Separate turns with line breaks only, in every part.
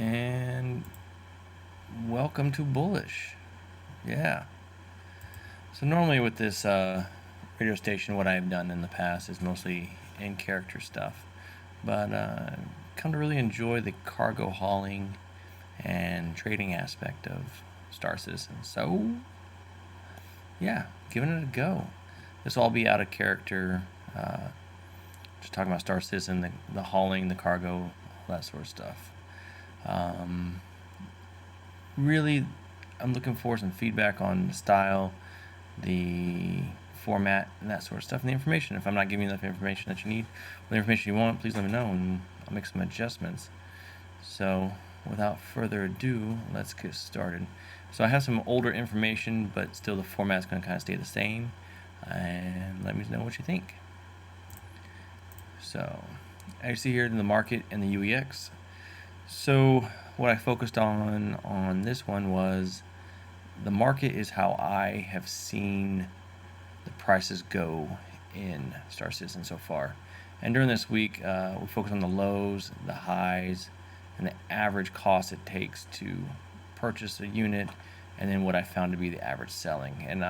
and welcome to Bullish. Yeah. So normally with this radio station, what I've done in the past is mostly in-character stuff, but come to really enjoy the cargo hauling and trading aspect of Star Citizen. So yeah, giving it a go. This will all be out of character, just talking about Star Citizen, the hauling, the cargo, all that sort of stuff. Really, I'm looking for some feedback on the style, the format, and that sort of stuff, and the information. If I'm not giving you enough information that you need, or the information you want, please let me know, and I'll make some adjustments. So, without further ado, let's get started. So I have some older information, but still the format's going to kind of stay the same, and let me know what you think. So, as you see here in the market and the UEX, so what I focused on this one was the market is how I have seen the prices go in Star Citizen so far. And during this week, we focused on the lows, the highs, and the average cost it takes to purchase a unit, and then what I found to be the average selling. And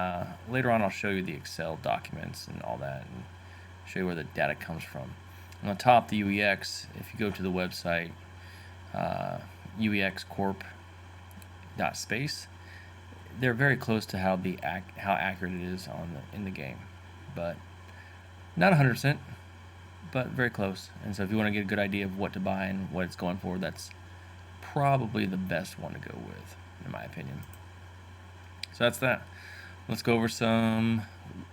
later on, I'll show you the Excel documents and all that, and show you where the data comes from. On the top, the UEX, if you go to the website, uexcorp.space, they're very close to how accurate it is in the game, but not 100%, but very close. And so if you want to get a good idea of what to buy and what it's going for, that's probably the best one to go with, in my opinion. So that's that. Let's go over some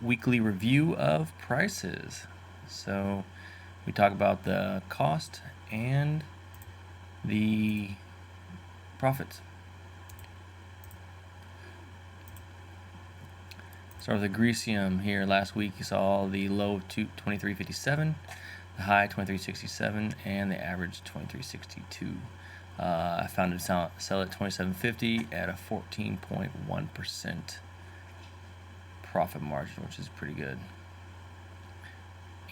weekly review of prices. So we talk about the cost and the profits. Start with the Grecium here. Last week you saw the low of 23.57, the high 23.67, and the average 23.62. I found it sell at 27.50 at a 14.1% profit margin, which is pretty good.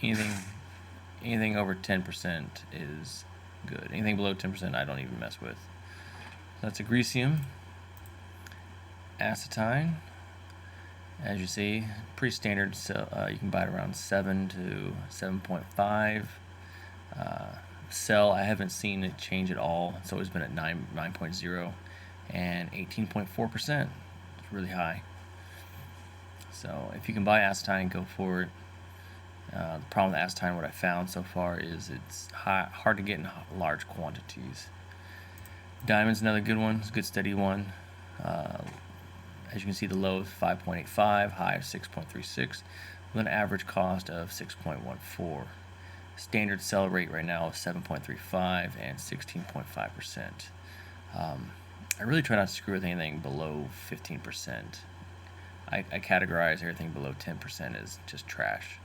Anything over 10% is good. Anything below 10% I don't even mess with. That's a Grecium. Acetine, as you see, pretty standard. So you can buy it around 7 to 7.5. Cell, I haven't seen it change at all. It's always been at 9.0 and 18.4%. It's really high. So if you can buy acetine, go for it. The problem with acetine, what I found so far, is it's hard to get in large quantities. Diamond's another good one. It's a good steady one. As you can see, the low is 5.85, high of 6.36, with an average cost of 6.14. Standard sell rate right now is 7.35 and 16.5%. I really try not to screw with anything below 15%. I categorize everything below 10% as just trash.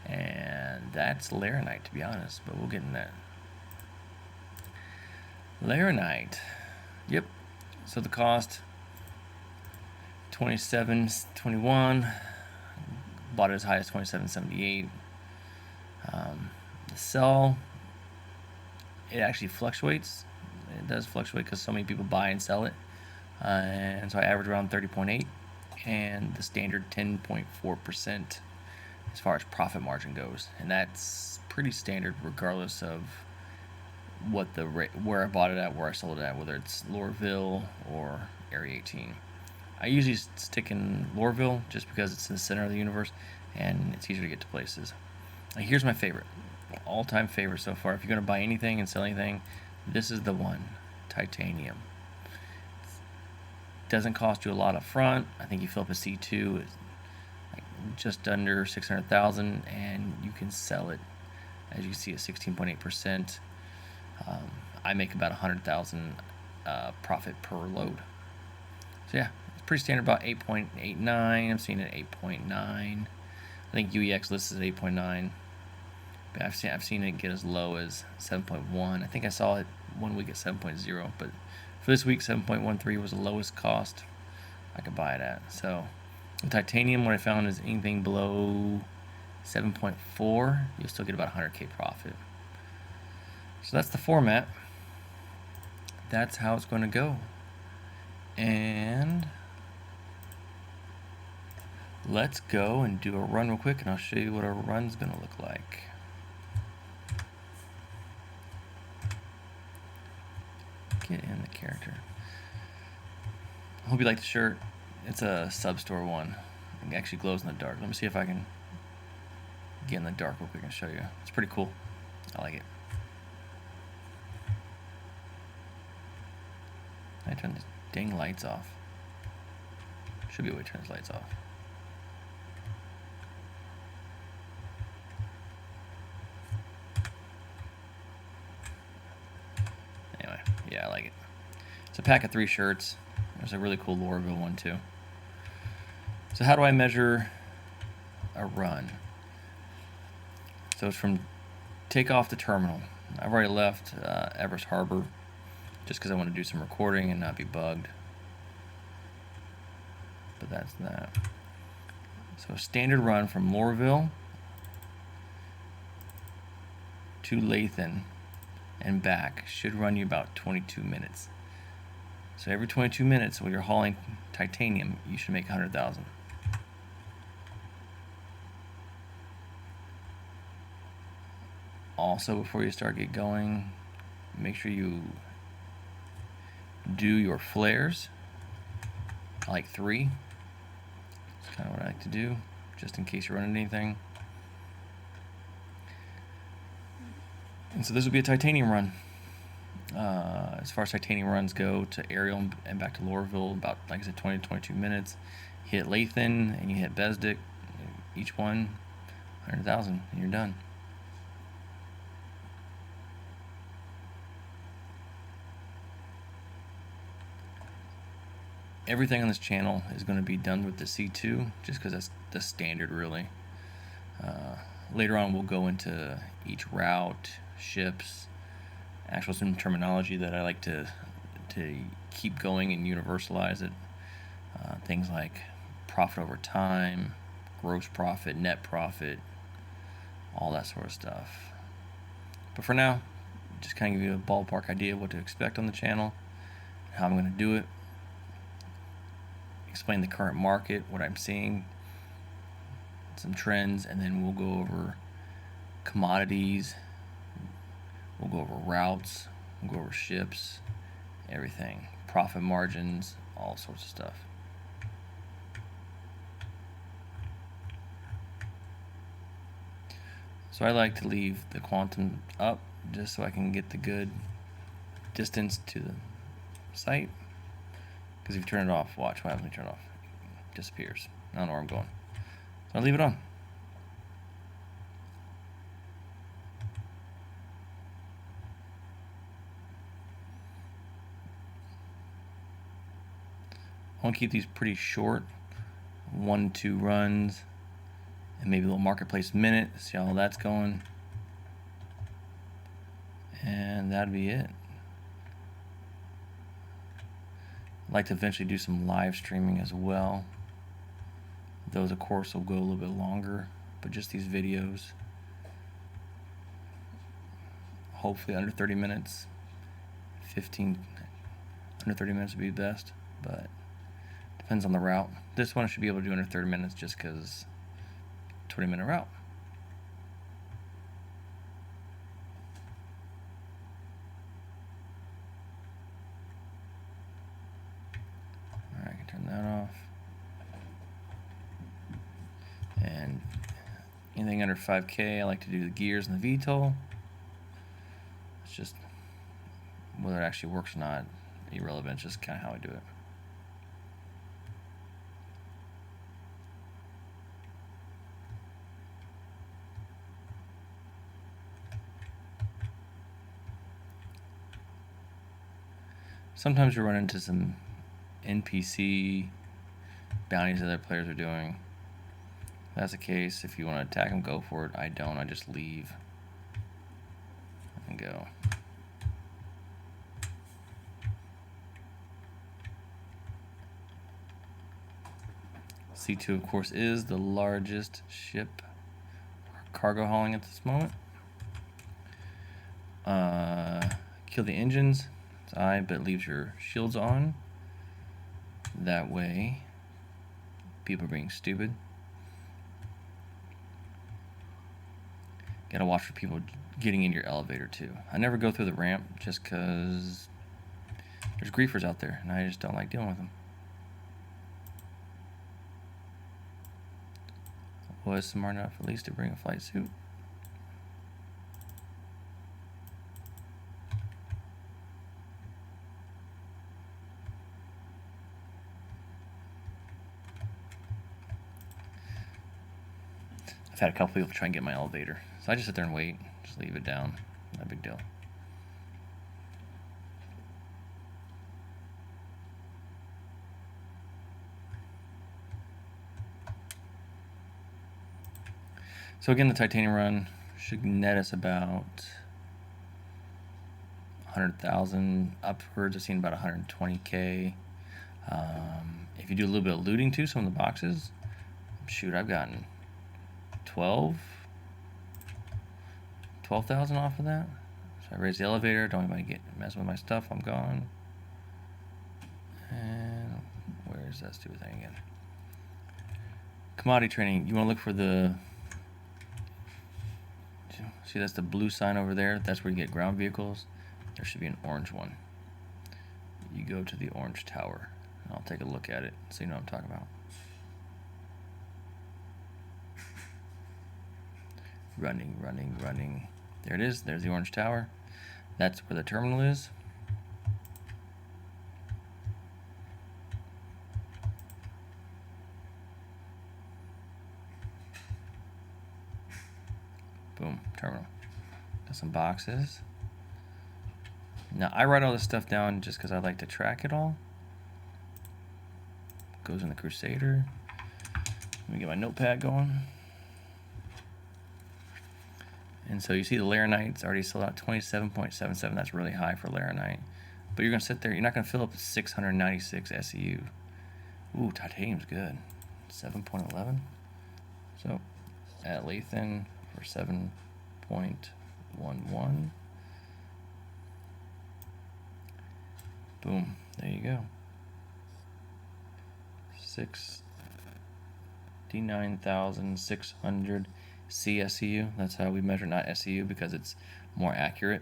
And that's Laranite, to be honest, but we'll get in that. Laranite. Yep. So the cost, $27.21. Bought it as high as $27.78. The sell, it actually fluctuates. It does fluctuate because so many people buy and sell it. And so I average around 30.8, and the standard 10.4% as far as profit margin goes. And that's pretty standard regardless of what where I bought it at, where I sold it at, whether it's Lorville or Area 18. I usually stick in Lorville just because it's in the center of the universe and it's easier to get to places. Here's my favorite, all-time favorite so far. If you're going to buy anything and sell anything, this is the one, titanium. It doesn't cost you a lot up front. I think you fill up a C2, it's like just under 600,000, and you can sell it, as you can see, at 16.8%. I make about 100,000 profit per load. So yeah, it's pretty standard, about 8.89. I'm seeing it at 8.9. I think UEX lists is 8.9. But I've seen it get as low as 7.1. I think I saw it one week at 7.0, but for this week 7.13 was the lowest cost I could buy it at. So with titanium, what I found is anything below 7.4, you'll still get about 100K profit. So that's the format. that's how it's going to go. And let's go and do a run real quick, and I'll show you what our run's going to look like. Get in the character. I hope you like the shirt. It's a sub-store one. It actually glows in the dark. Let me see if I can get in the dark real quick and show you. It's pretty cool. I like it. I turn these dang lights off. Should be a way to turn these lights off. Anyway, yeah, I like it. It's a pack of 3 shirts. There's a really cool Lorville one too. So how do I measure a run? So it's from takeoff to terminal. I've already left Everest Harbor just because I want to do some recording and not be bugged. But that's that. So a standard run from Lorville to Lathan and back should run you about 22 minutes. So every 22 minutes when you're hauling titanium, you should make 100,000. Also, before you start get going, make sure you do your flares. I like 3. That's kind of what I like to do, just in case you're running anything. And so this will be a titanium run. As far as titanium runs go, to Ariel and back to Lorville, about, like I said, 20 to 22 minutes. Hit Lathan and you hit Besdick, each one 100,000, and you're done. Everything on this channel is going to be done with the C2, just because that's the standard, really. Later on, we'll go into each route, ships, actual some terminology that I like to keep going and universalize it. Things like profit over time, gross profit, net profit, all that sort of stuff. But for now, just kind of give you a ballpark idea of what to expect on the channel, how I'm going to do it, explain the current market, what I'm seeing, some trends, and then we'll go over commodities, we'll go over routes, we'll go over ships, everything, profit margins, all sorts of stuff. So I like to leave the quantum up just so I can get the good distance to the site. Because if you turn it off, watch what happens when you turn it off. It disappears. I don't know where I'm going. So I leave it on. I want to keep these pretty short, 1-2 runs, and maybe a little marketplace minute. See how that's going. And that'd be it. I'd like to eventually do some live streaming as well. Those, of course, will go a little bit longer, but just these videos, hopefully under 30 minutes. 15, under 30 minutes would be best, but depends on the route. This one I should be able to do under 30 minutes just because 20-minute route. Turn that off. And anything under 5K, I like to do the gears and the VTOL. It's just whether it actually works or not, irrelevant. It's just kind of how I do it. Sometimes you run into some NPC bounties that other players are doing. If that's the case, if you want to attack them, go for it. I don't. I just leave and go. C2, of course, is the largest ship cargo hauling at this moment. Kill the engines. It's I, but it leaves your shields on. That way, people are being stupid. Gotta watch for people getting in your elevator too. I never go through the ramp just because there's griefers out there and I just don't like dealing with them. Was smart enough at least to bring a flight suit. I've had a couple people try and get my elevator, so I just sit there and wait, just leave it down, no big deal. So again, the titanium run should net us about 100,000 upwards. I've seen about 120K. If you do a little bit of looting too, some of the boxes, shoot, I've gotten 12,000 off of that. So I raise the elevator, don't anybody get messing with my stuff, I'm gone. And where's that stupid thing again? Commodity trading, you want to look for the, see that's the blue sign over there, that's where you get ground vehicles. There should be an orange one. You go to the orange tower. I'll take a look at it so you know what I'm talking about. Running, running, running. There it is. There's the orange tower. That's where the terminal is. Boom, terminal. Got some boxes. Now I write all this stuff down just because I like to track it all. Goes in the Crusader. Let me get my notepad going. And so you see the Laranite's already sold out 27.77. That's really high for Laranite. But you're going to sit there, you're not going to fill up 696 SEU. Ooh, titanium's good. 7.11. So at Lathan for 7.11. Boom, there you go. 69,600 CSEU. That's how we measure, not SEU, because it's more accurate.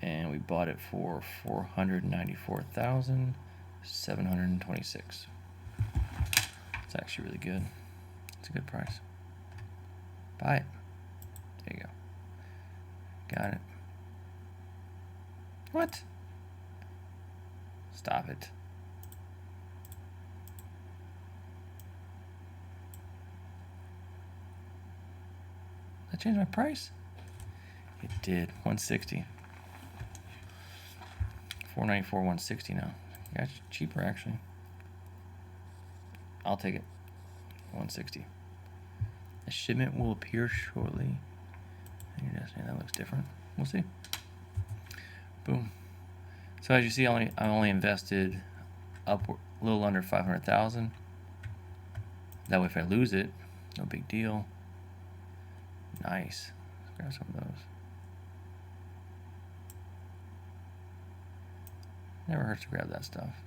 And we bought it for 494,726. It's actually really good. It's a good price. Buy it. There you go. Got it. What? Stop it. That changed my price? It did. 160. 494, 160 now. Got cheaper actually. I'll take it. 160. The shipment will appear shortly. That looks different. We'll see. Boom. So as you see, I only invested upward, a little under 500,000. That way, if I lose it, no big deal. Nice. Let's grab some of those. Never hurts to grab that stuff.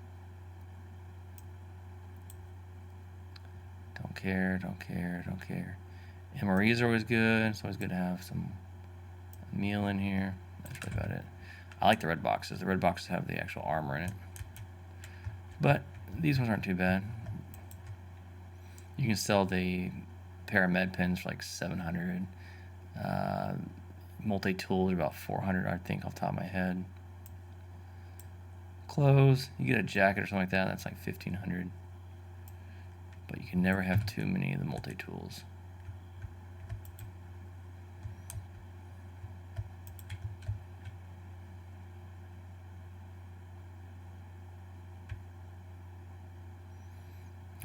Don't care, don't care, don't care. MREs are always good. It's always good to have some meal in here. That's really about it. I like the red boxes. The red boxes have the actual armor in it. But these ones aren't too bad. You can sell the pair of med pens for like 700. Multi-tools are about 400, I think, off the top of my head. Clothes, you get a jacket or something like that, that's like 1,500. But you can never have too many of the multi-tools.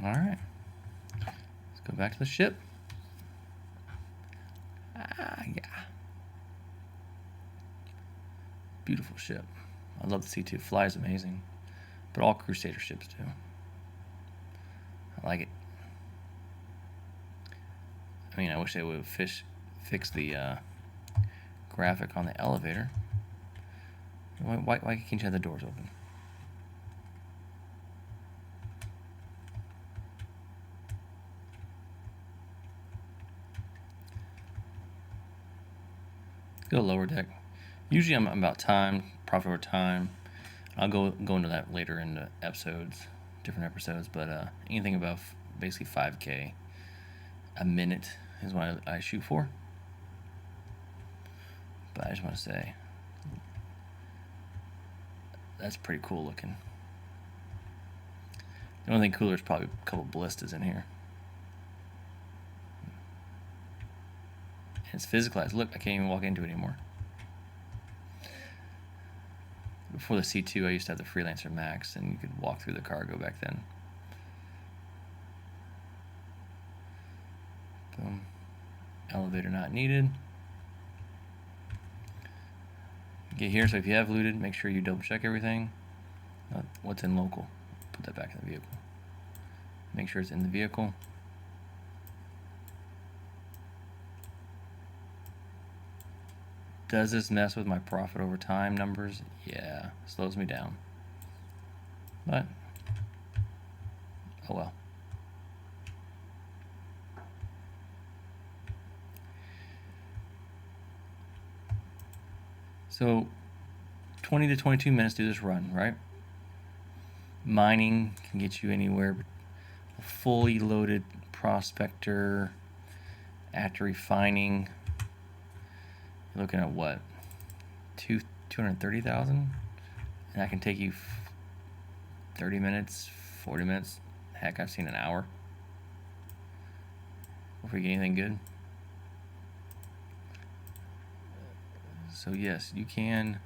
All right, let's go back to the ship. Yeah. Beautiful ship. I love the C2. Flies amazing. But all Crusader ships do. I like it. I mean, I wish they would fix the graphic on the elevator. Why can't you have the doors open? Go lower deck. Usually I'm about time, profit over time. I'll go into that later in the episodes, different episodes, but anything above basically 5K a minute is what I shoot for. But I just want to say, that's pretty cool looking. The only thing cooler is probably a couple ballistas in here. And it's physicalized. Look, I can't even walk into it anymore. Before the C2, I used to have the Freelancer Max, and you could walk through the cargo back then. Boom. Elevator not needed. Get here, so if you have looted, make sure you double check everything. What's in local? Put that back in the vehicle. Make sure it's in the vehicle. Does this mess with my profit over time numbers? Yeah, slows me down. But, oh well. So, 20 to 22 minutes to do this run, right? Mining can get you anywhere. A fully loaded prospector after refining, you're looking at what? 230,000? And that can take you 30 minutes, 40 minutes. Heck, I've seen an hour before you get anything good. So yes, you can.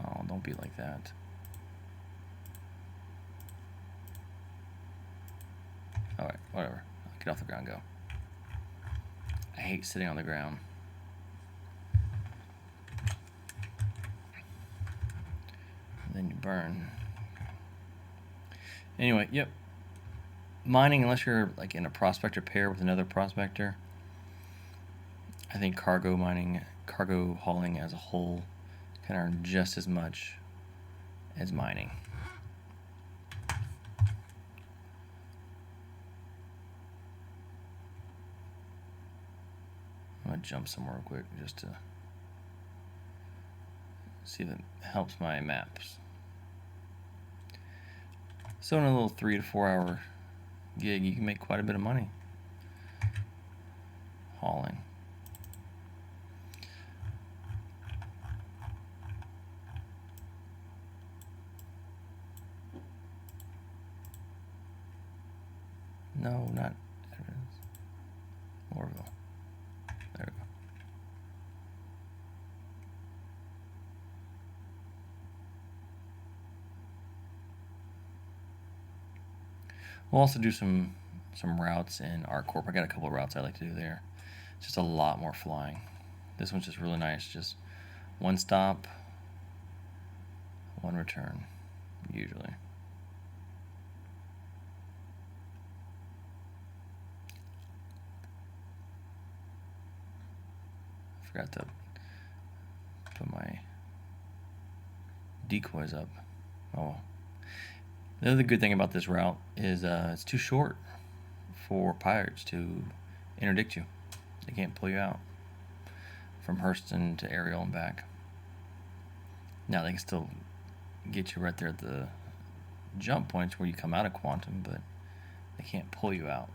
Oh, don't be like that. Alright, whatever. Get off the ground, go. I hate sitting on the ground. And then you burn. Anyway, yep. Mining, unless you're like in a prospector pair with another prospector, I think cargo mining, cargo hauling as a whole can earn just as much as mining. I'm going to jump somewhere real quick just to see if it helps my maps. So in a little 3 to 4 hour gig, you can make quite a bit of money hauling. No, not Edmonds. Morville. There we go. We'll also do some routes in ArcCorp. I got a couple of routes I like to do there. Just a lot more flying. This one's just really nice. Just one stop, one return, usually. Forgot to put my decoys up. Oh. The other good thing about this route is it's too short for pirates to interdict you. They can't pull you out from Hurston to Ariel and back. Now they can still get you right there at the jump points where you come out of Quantum, but they can't pull you out.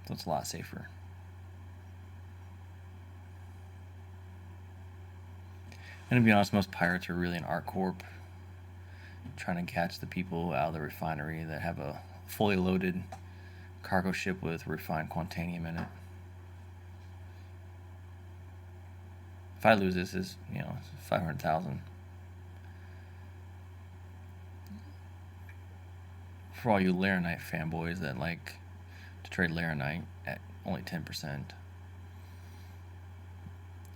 So it's a lot safer. And to be honest, most pirates are really in ArcCorp, trying to catch the people out of the refinery that have a fully loaded cargo ship with refined quantanium in it. If I lose this, is 500,000. For all you Laranite fanboys that like to trade Laranite at only 10%,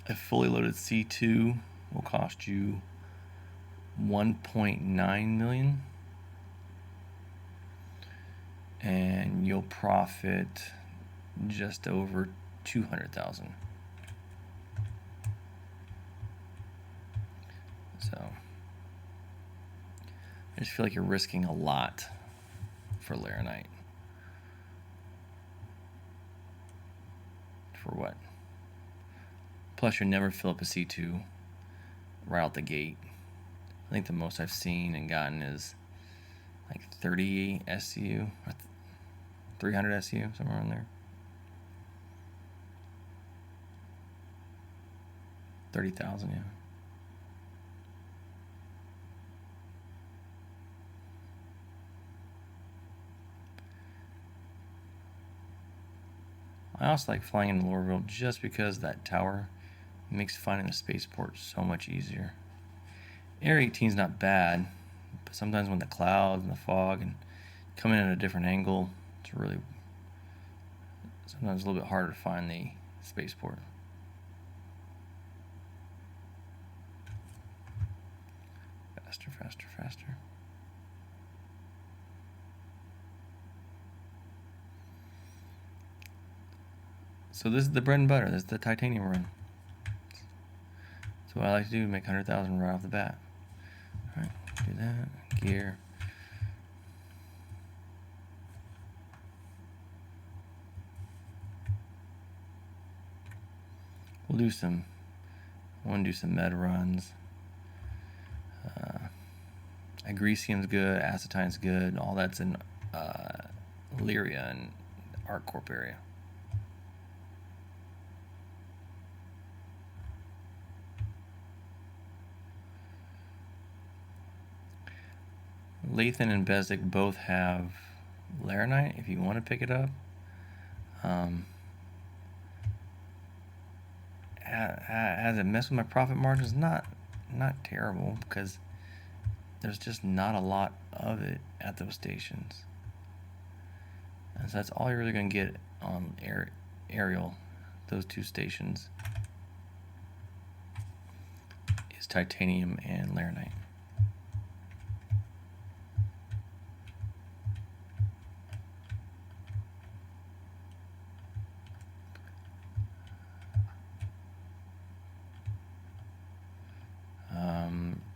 a fully loaded C2 will cost you 1.9 million, and you'll profit just over 200,000. I just feel like you're risking a lot for Laranite. For what? Plus, you never fill up a C2 right out the gate. I think the most I've seen and gotten is like 30 SCU, or 300 SCU, somewhere in there. 30,000, yeah. I also like flying into Lorville just because that tower makes finding the spaceport so much easier. Area 18 is not bad, but sometimes when the clouds and the fog and coming in at a different angle, it's really sometimes a little bit harder to find the spaceport. Faster, faster, faster. So this is the bread and butter. This is the titanium run. So what I like to do is make 100,000 right off the bat. All right, do that. Gear. We'll do some. I want to do some med runs. Agresium's good. Acetine's good. All that's in Lyria and ArcCorp area. Lathan and Bezic both have Laranite if you want to pick it up. Has it messed with my profit margins? Not terrible, because there's just not a lot of it at those stations. And so that's all you're really going to get on aerial, those two stations, is titanium and Laranite.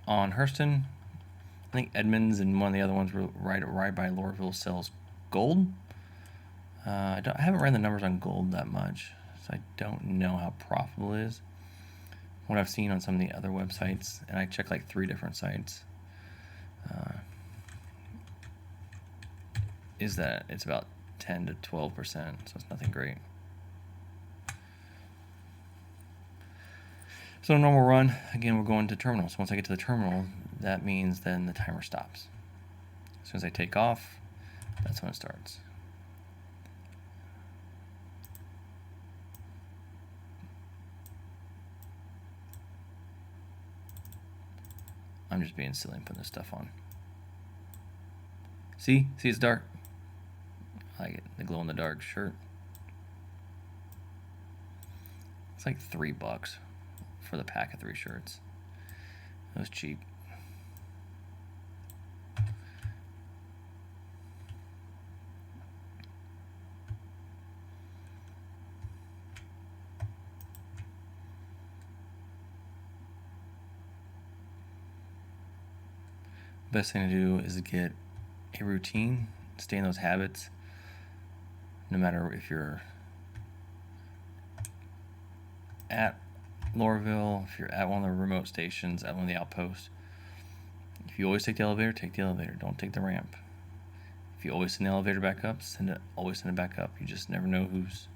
On Hurston, I think Edmonds and one of the other ones were right by Lorville sells gold. I haven't ran the numbers on gold that much, so I don't know how profitable it is. What I've seen on some of the other websites, and I checked like 3 different sites, is that it's about 10 to 12%, so it's nothing great. So a normal run, again, we're going to terminal. So once I get to the terminal, that means then the timer stops. As soon as I take off, that's when it starts. I'm just being silly and putting this stuff on. See it's dark. I like it, the glow-in-the-dark shirt. It's like $3 for the pack of 3 shirts. It was cheap. Best thing to do is to get a routine, stay in those habits, no matter if you're at Lorville, if you're at one of the remote stations, at one of the outposts. If you always take the elevator, take the elevator. Don't take the ramp. If you always send the elevator back up, always send it back up. You just never know who's,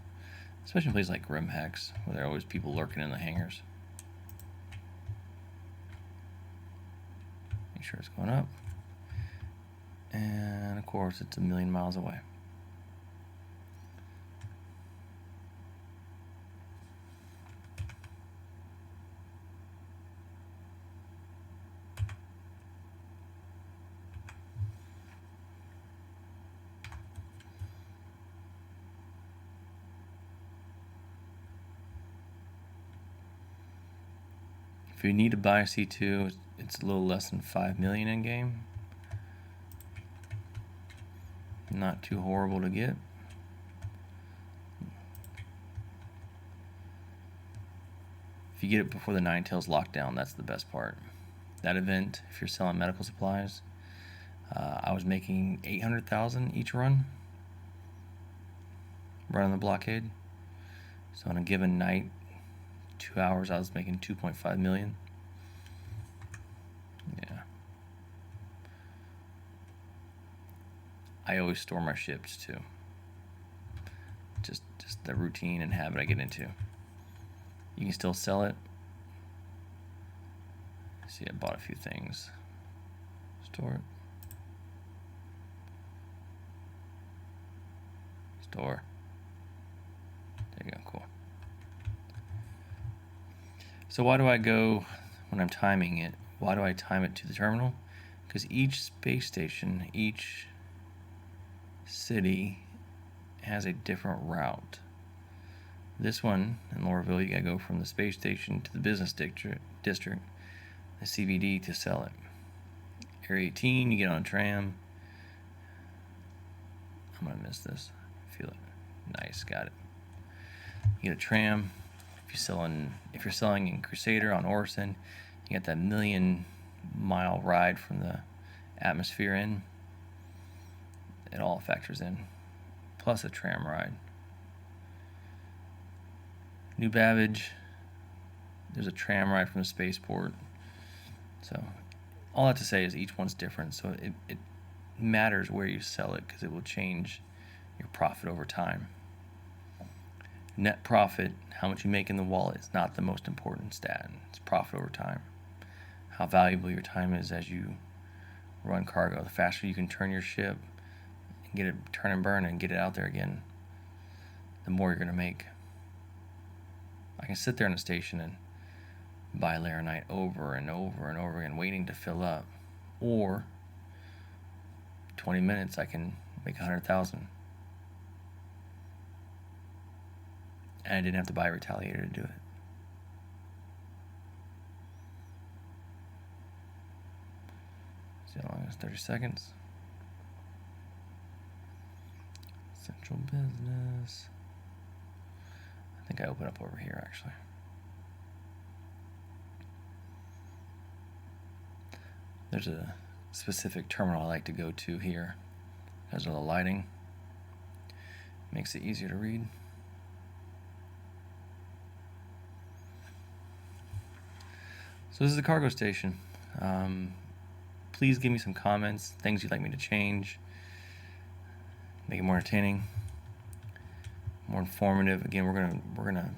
especially in places like Grimhex, where there are always people lurking in the hangars. Make sure it's going up. And of course, it's 1,000,000 miles away. If you need to buy a C2, it's a little less than 5 million in game. Not too horrible to get. If you get it before the Nine Tails lockdown, that's the best part. That event, if you're selling medical supplies, I was making 800,000 each run, running the blockade. So on a given night, 2 hours, I was making 2.5 million. Yeah. I always store my ships too. Just the routine and habit I get into. You can still sell it. See, I bought a few things. Store it. Store. There you go, cool. So why do I go, when I'm timing it, why do I time it to the terminal? Because each space station, each city has a different route. This one in Laurelville, you gotta go from the space station to the business district, the CBD, to sell it. Area 18, you get on a tram. I'm gonna miss this. Feel it. Nice, got it. You get a tram. If you're selling in Crusader on Orison, you get that 1,000,000-mile ride from the atmosphere in. It all factors in, plus a tram ride. New Babbage, there's a tram ride from the spaceport. So all that to say is each one's different, so it matters where you sell it because it will change your profit over time. Net profit, how much you make in the wallet, is not the most important stat. It's profit over time. How valuable your time is as you run cargo. The faster you can turn your ship and get it turn and burn and get it out there again, the more you're going to make. I can sit there in a station and buy a layer a night over and over and over again, waiting to fill up. Or 20 minutes, I can make 100,000. And I didn't have to buy a Retaliator to do it. See how long it is? 30 seconds. Central business. I think I open up over here actually. There's a specific terminal I like to go to here because of the lighting. Makes it easier to read. So this is the cargo station. Please give me some comments, things you'd like me to change, make it more entertaining, more informative. Again, we're gonna.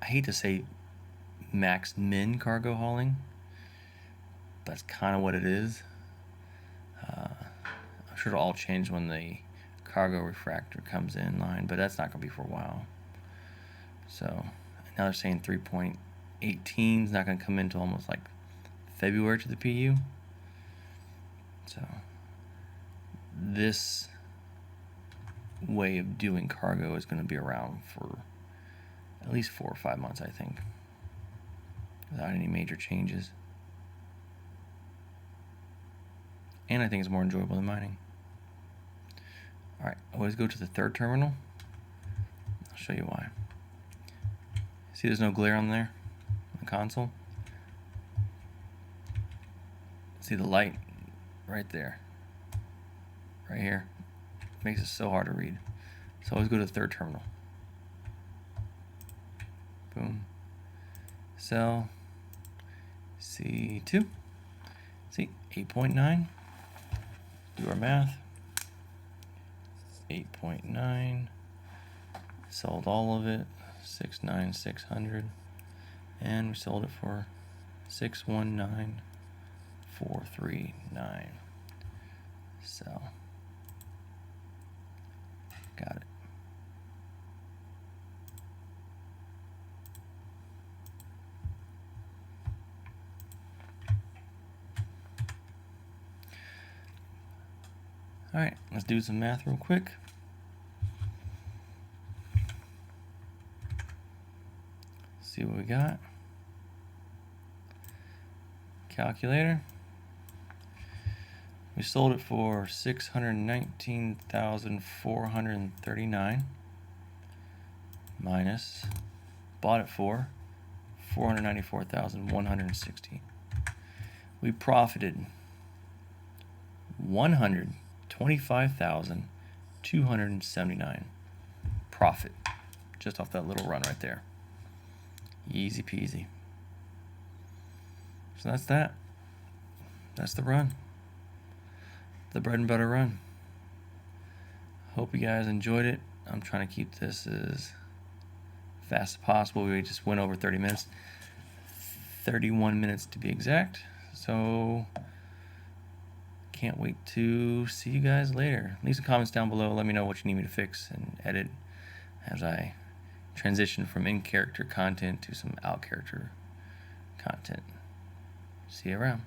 I hate to say max min cargo hauling. That's kind of what it is. I'm sure it'll all change when the cargo refractor comes in line, but that's not going to be for a while. So now they're saying 3.18 is not going to come in until almost like February to the PU. So this way of doing cargo is going to be around for at least 4 or 5 months, I think, without any major changes. And I think it's more enjoyable than mining. Alright, always go to the third terminal. I'll show you why. See there's no glare on there, on the console? See the light right there, right here? Makes it so hard to read. So always go to the third terminal. Boom. Sell. C2. See, 8.9. Do our math. 8.9. Sold all of it. 6,900. And we sold it for 619,439. Sell. Got it. All right, let's do some math real quick. See what we got. Calculator. We sold it for 619,439 minus bought it for 494,160. We profited $125,279 profit just off that little run right there. Easy peasy. So that's that. That's the run. The bread and butter run. Hope you guys enjoyed it. I'm trying to keep this as fast as possible. We just went over 30 minutes. 31 minutes to be exact. So can't wait to see you guys later. Leave some comments down below. Let me know what you need me to fix and edit as I transition from in-character content to some out-character content. See you around.